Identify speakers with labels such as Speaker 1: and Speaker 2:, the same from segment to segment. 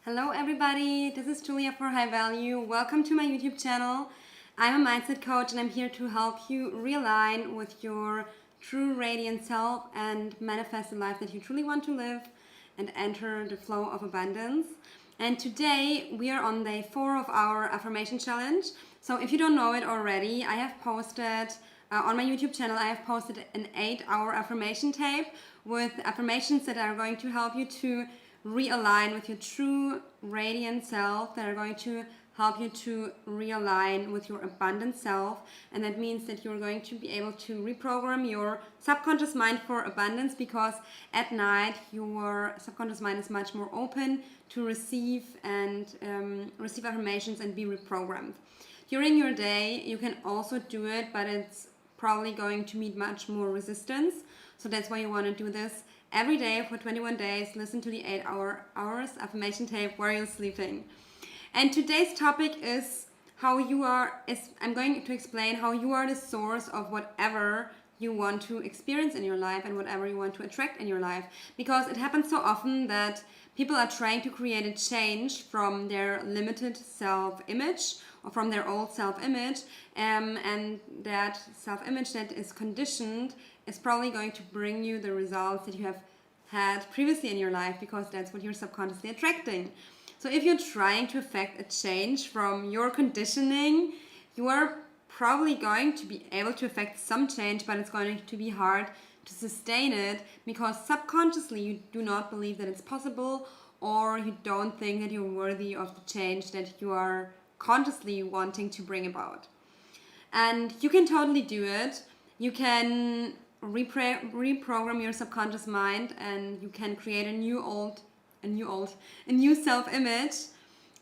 Speaker 1: Hello everybody, this is Julia for High Value. Welcome to my YouTube channel. I'm a mindset coach and I'm here to help you realign with your true radiant self and manifest the life that you truly want to live and enter the flow of abundance. And today we are on day 4 of our affirmation challenge. So if you don't know it already, I have posted on my YouTube channel, I have posted an 8-hour affirmation tape with affirmations that are going to help you to realign with your true radiant self, that are going to help you to realign with your abundant self. And that means that you're going to be able to reprogram your subconscious mind for abundance, because at night your subconscious mind is much more open to receive affirmations and be reprogrammed. During your day you can also do it, but it's probably going to meet much more resistance. So that's why you want to do this every day for 21 days. Listen to the 8 hours affirmation tape while you're sleeping. And today's topic is I'm going to explain how you are the source of whatever you want to experience in your life and whatever you want to attract in your life. Because it happens so often that people are trying to create a change from their limited self-image or from their old self-image, and that self-image that is conditioned is probably going to bring you the results that you have had previously in your life, because that's what you're subconsciously attracting. So if you're trying to affect a change from your conditioning, you are probably going to be able to affect some change, but it's going to be hard to sustain it, because subconsciously you do not believe that it's possible, or you don't think that you're worthy of the change that you are consciously wanting to bring about. And you can totally do it. You can reprogram your subconscious mind, and you can create a new self-image.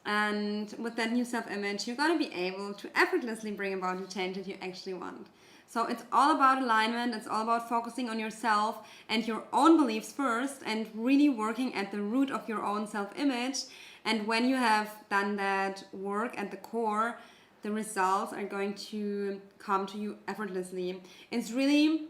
Speaker 1: And with that new self-image, you're going to be able to effortlessly bring about the change that you actually want. So it's all about alignment. It's all about focusing on yourself and your own beliefs first, and really working at the root of your own self-image. And when you have done that work at the core, the results are going to come to you effortlessly. It's really,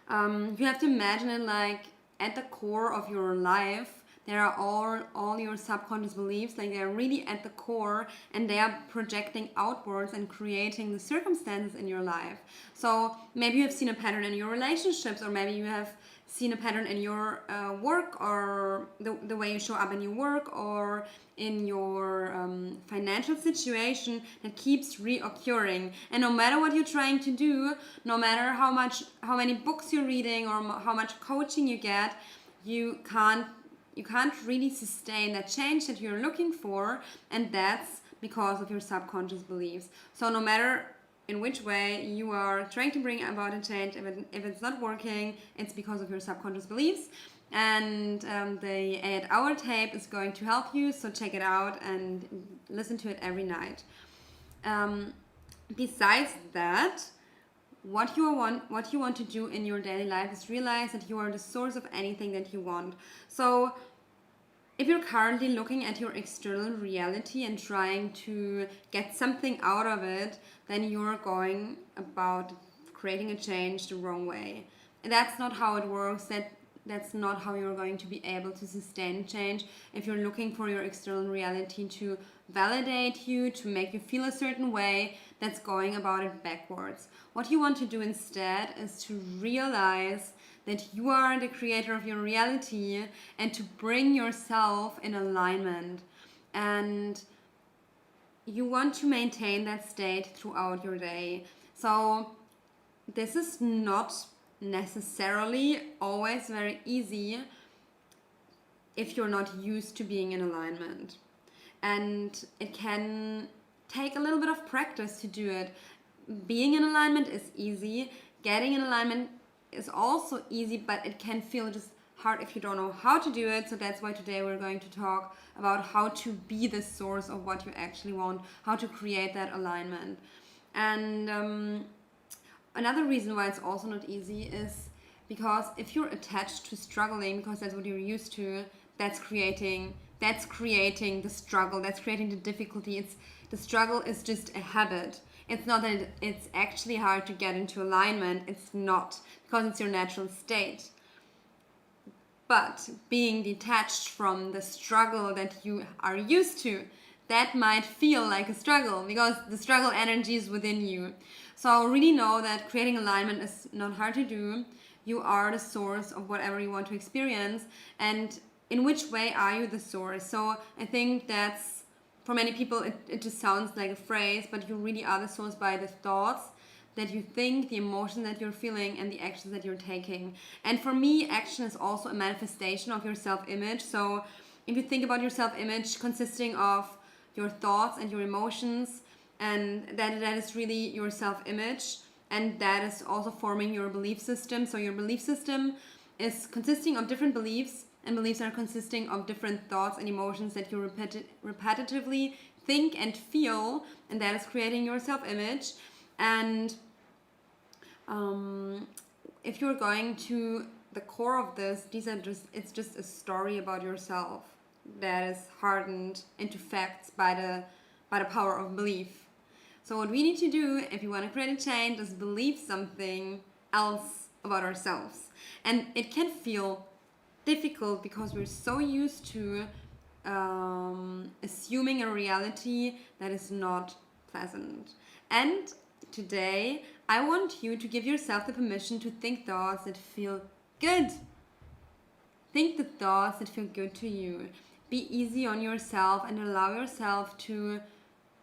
Speaker 1: you have to imagine it like at the core of your life, there are all your subconscious beliefs, like they're really at the core, and they are projecting outwards and creating the circumstances in your life. So maybe you have seen a pattern in your relationships, or maybe you have seen a pattern in your work, or the way you show up in your work, or in your financial situation that keeps reoccurring. And no matter what you're trying to do, no matter how many books you're reading or how much coaching you get, you can't really sustain that change that you're looking for, and that's because of your subconscious beliefs. So no matter in which way you are trying to bring about a change, if it's not working, it's because of your subconscious beliefs. And the 8-hour tape is going to help you, so check it out and listen to it every night. Besides that, what you want to do in your daily life is realize that you are the source of anything that you want. So if you're currently looking at your external reality and trying to get something out of it, then you're going about creating a change the wrong way. And that's not how it works. That's not how you're going to be able to sustain change. If you're looking for your external reality to validate you, to make you feel a certain way, that's going about it backwards. What you want to do instead is to realize that you are the creator of your reality, and to bring yourself in alignment. And you want to maintain that state throughout your day. So this is not necessarily always very easy if you're not used to being in alignment. And it can take a little bit of practice to do it. Being in alignment is easy. Getting in alignment is also easy, but it can feel just hard if you don't know how to do it. So that's why today we're going to talk about how to be the source of what you actually want, how to create that alignment. And another reason why it's also not easy is because if you're attached to struggling, because that's what you're used to, that's creating the struggle, that's creating the difficulty. The struggle is just a habit. It's not that it's actually hard to get into alignment. It's not, because it's your natural state. But being detached from the struggle that you are used to, that might feel like a struggle because the struggle energy is within you. So really know that creating alignment is not hard to do. You are the source of whatever you want to experience. And in which way are you the source? So I think that's, for many people, it just sounds like a phrase, but you really are the source by the thoughts that you think, the emotion that you're feeling, and the actions that you're taking. And for me, action is also a manifestation of your self-image. So if you think about your self-image consisting of your thoughts and your emotions, and that is really your self-image, and that is also forming your belief system. So your belief system is consisting of different beliefs, and beliefs are consisting of different thoughts and emotions that you repetitively think and feel, and that is creating your self-image. And if you're going to the core of this, it's just a story about yourself that is hardened into facts by the power of belief. So what we need to do if you want to create a change is believe something else about ourselves. And it can feel difficult because we're so used to assuming a reality that is not pleasant. And today, I want you to give yourself the permission to think thoughts that feel good. Think the thoughts that feel good to you. Be easy on yourself and allow yourself to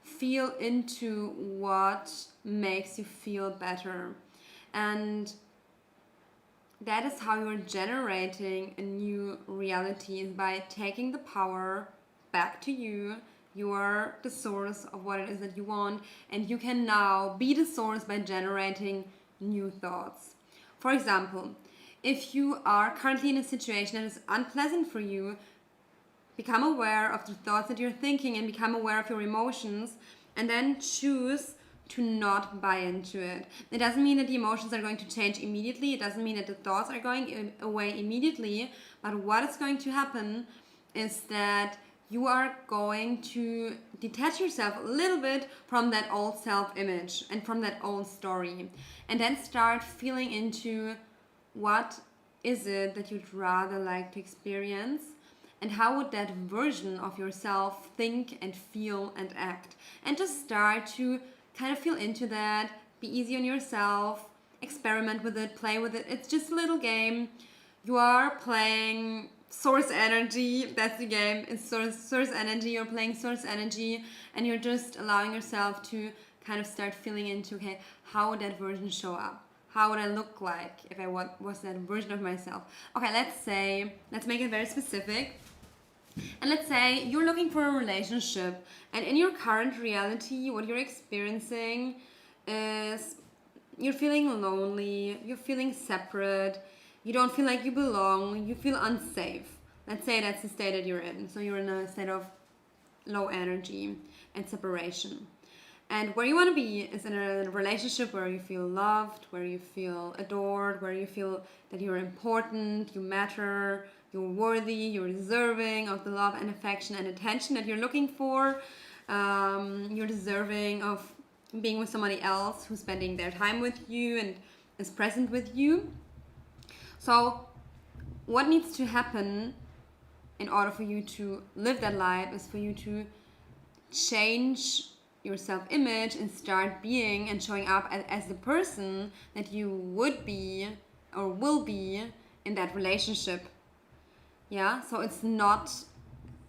Speaker 1: feel into what makes you feel better. And that is how you're generating a new reality, is by taking the power back to you. You are the source of what it is that you want, and you can now be the source by generating new thoughts. For example, if you are currently in a situation that is unpleasant for you, become aware of the thoughts that you're thinking and become aware of your emotions, and then choose to not buy into it. It doesn't mean that the emotions are going to change immediately. It doesn't mean that the thoughts are going away immediately. But what is going to happen is that you are going to detach yourself a little bit from that old self-image and from that old story, and then start feeling into what is it that you'd rather like to experience, and how would that version of yourself think and feel and act. And just start to kind of feel into that, be easy on yourself, experiment with it, play with it. It's just a little game. You are playing source energy. That's the game. It's source energy. You're playing source energy, and you're just allowing yourself to kind of start feeling into, okay, how would that version show up? How would I look like if I was that version of myself? Okay, let's make it very specific. And let's say you're looking for a relationship, and in your current reality, what you're experiencing is you're feeling lonely, you're feeling separate, you don't feel like you belong, you feel unsafe. Let's say that's the state that you're in. So you're in a state of low energy and separation. And where you want to be is in a relationship where you feel loved, where you feel adored, where you feel that you're important, you matter, you're worthy, you're deserving of the love and affection and attention that you're looking for. You're deserving of being with somebody else who's spending their time with you and is present with you. So what needs to happen in order for you to live that life is for you to change your self-image and start being and showing up as the person that you would be or will be in that relationship. Yeah, so it's not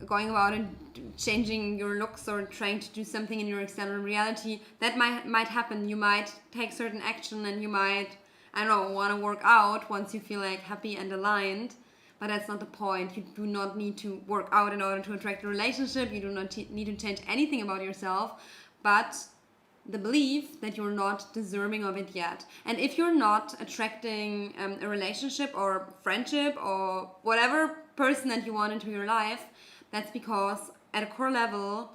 Speaker 1: going about and changing your looks or trying to do something in your external reality. That might happen. You might take certain action, and you might, I don't know, want to work out once you feel like happy and aligned. But that's not the point. You do not need to work out in order to attract a relationship. You do not need to change anything about yourself, but the belief that you're not deserving of it yet. And if you're not attracting a relationship or friendship or whatever person that you want into your life, that's because at a core level,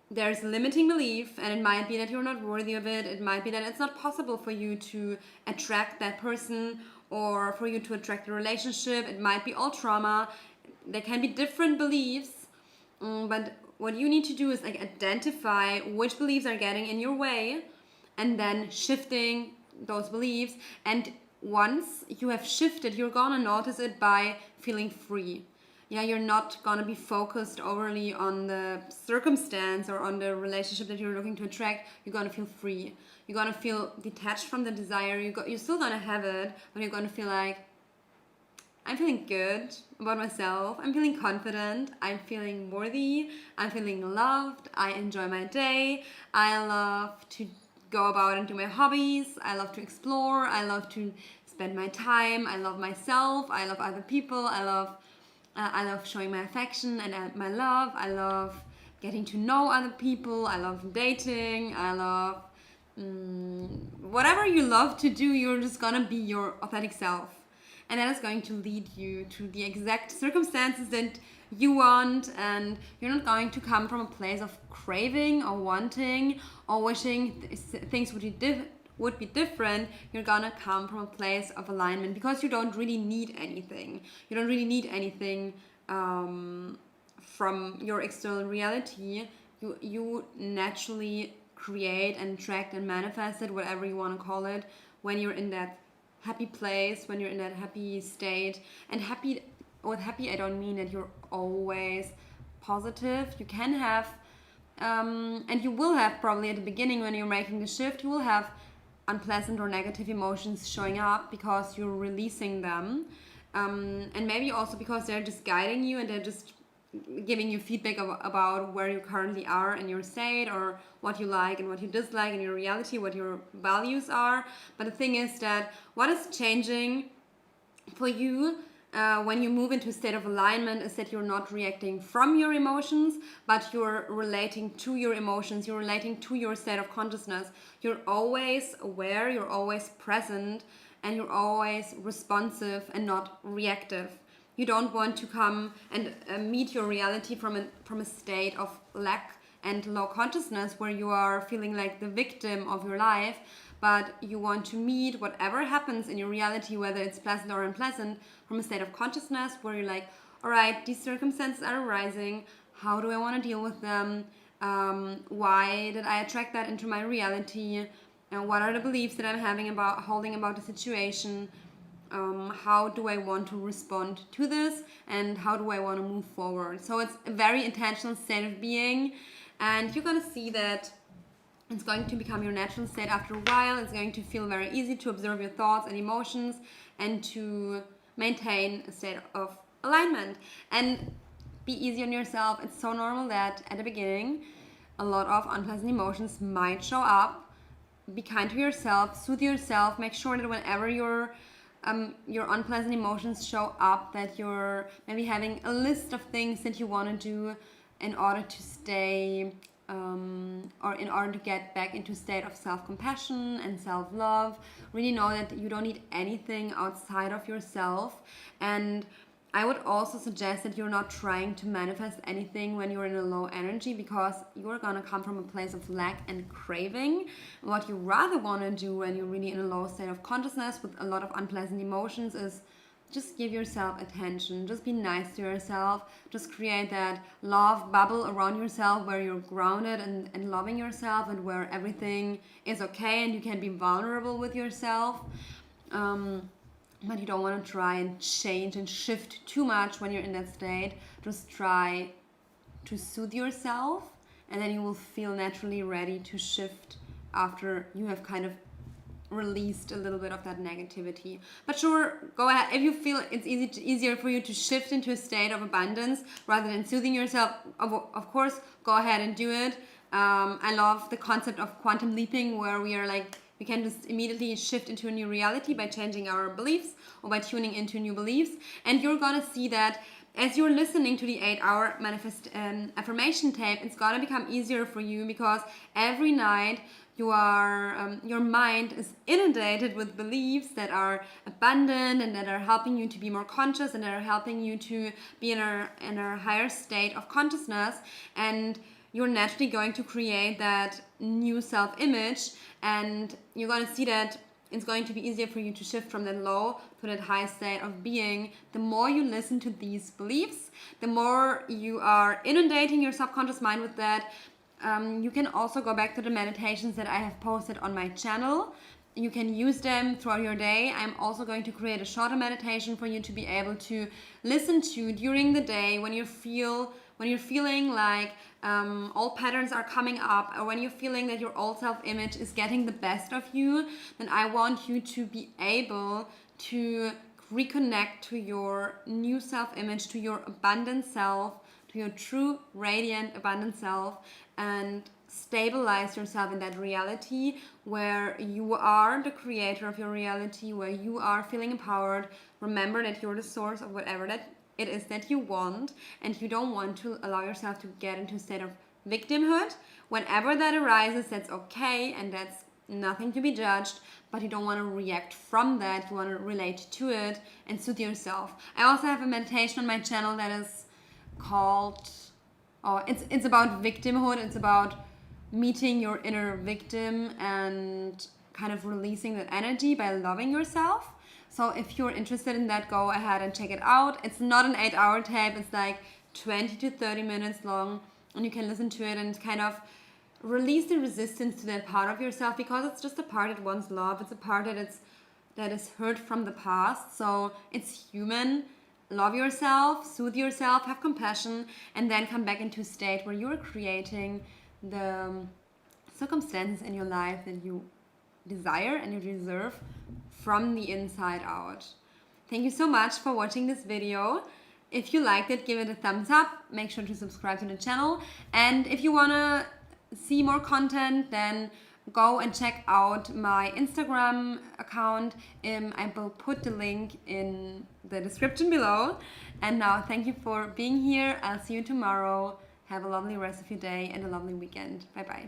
Speaker 1: there's a limiting belief, and it might be that you're not worthy of it. It might be that it's not possible for you to attract that person or for you to attract a relationship. It might be all trauma. There can be different beliefs, but what you need to do is like identify which beliefs are getting in your way, and then shifting those beliefs. And once you have shifted, you're gonna notice it by feeling free. Yeah, you're not gonna be focused overly on the circumstance or on the relationship that you're looking to attract. You're gonna feel free. You're gonna feel detached from the desire. You're still gonna have it, but you're gonna feel like, I'm feeling good about myself. I'm feeling confident. I'm feeling worthy. I'm feeling loved. I enjoy my day. I love to go about and do my hobbies. I love to explore. I love to spend my time. I love myself. I love other people. I love showing my affection and my love. I love getting to know other people. I love dating. I love whatever you love to do. You're just gonna be your authentic self. And that is going to lead you to the exact circumstances that you want, and you're not going to come from a place of craving or wanting or wishing things would be different. You're gonna come from a place of alignment, because you don't really need anything. You don't really need anything from your external reality. You naturally create and attract and manifest it, whatever you want to call it, when you're in that happy place, when you're in that happy state. And with happy I don't mean that you're always positive. You can have and you will have, probably at the beginning when you're making the shift, you will have unpleasant or negative emotions showing up because you're releasing them, and maybe also because they're just guiding you and they're just giving you feedback about where you currently are in your state, or what you like and what you dislike in your reality, what your values are. But the thing is that what is changing for you when you move into a state of alignment is that you're not reacting from your emotions, but you're relating to your emotions. You're relating to your state of consciousness. You're always aware, you're always present, and you're always responsive and not reactive. You don't want to come and meet your reality from a state of lack and low consciousness, where you are feeling like the victim of your life, but you want to meet whatever happens in your reality, whether it's pleasant or unpleasant, from a state of consciousness where you're like, all right, these circumstances are arising. How do I want to deal with them? Why did I attract that into my reality? And what are the beliefs that I'm holding about the situation? How do I want to respond to this, and how do I want to move forward? So it's a very intentional state of being, and you're going to see that it's going to become your natural state after a while. It's going to feel very easy to observe your thoughts and emotions and to maintain a state of alignment. And be easy on yourself. It's so normal that at the beginning a lot of unpleasant emotions might show up. Be kind to yourself, soothe yourself, make sure that whenever your unpleasant emotions show up, that you're maybe having a list of things that you want to do in order to stay or in order to get back into a state of self-compassion and self-love. Really know that you don't need anything outside of yourself. And I would also suggest that you're not trying to manifest anything when you're in a low energy, because you're gonna come from a place of lack and craving. What you rather want to do when you're really in a low state of consciousness with a lot of unpleasant emotions is just give yourself attention. Just be nice to yourself. Just create that love bubble around yourself where you're grounded and loving yourself, and where everything is okay and you can be vulnerable with yourself. But you don't want to try and change and shift too much when you're in that state. Just try to soothe yourself, and then you will feel naturally ready to shift after you have kind of released a little bit of that negativity. But sure, go ahead. If you feel it's easier for you to shift into a state of abundance rather than soothing yourself, of course, go ahead and do it. I love the concept of quantum leaping, where we are like, we can just immediately shift into a new reality by changing our beliefs or by tuning into new beliefs. And you're gonna see that as you're listening to the 8-hour affirmation tape, it's gonna become easier for you, because every night your mind is inundated with beliefs that are abundant and that are helping you to be more conscious and that are helping you to be in a higher state of consciousness. And you're naturally going to create that new self-image, and you're going to see that it's going to be easier for you to shift from that low to that high state of being. The more you listen to these beliefs, the more you are inundating your subconscious mind with that. You can also go back to the meditations that I have posted on my channel. you can use them throughout your day. I'm also going to create a shorter meditation for you to be able to listen to during the day when you're feeling like all patterns are coming up, or when you're feeling that your old self-image is getting the best of you. Then I want you to be able to reconnect to your new self-image, to your abundant self, to your true, radiant, abundant self, and stabilize yourself in that reality where you are the creator of your reality, where you are feeling empowered. Remember that you're the source of whatever that it is that you want, and you don't want to allow yourself to get into a state of victimhood. Whenever that arises, that's okay, and that's nothing to be judged, but you don't want to react from that. You want to relate to it and soothe yourself. I also have a meditation on my channel that is called, it's about victimhood. It's about meeting your inner victim and kind of releasing that energy by loving yourself. So if you're interested in that, go ahead and check it out. It's not an 8-hour tape. It's like 20 to 30 minutes long, and you can listen to it and kind of release the resistance to that part of yourself, because it's just a part that wants love. It's a part that is hurt from the past. So it's human. Love yourself, soothe yourself, have compassion, and then come back into a state where you're creating the circumstances in your life that you desire and you deserve from the inside out. Thank you so much for watching this video. If you liked it, give it a thumbs up. Make sure to subscribe to the channel. And if you want to see more content, then go and check out my Instagram account. I will put the link in the description below. And now, thank you for being here. I'll see you tomorrow. Have a lovely rest of your day and a lovely weekend. Bye bye.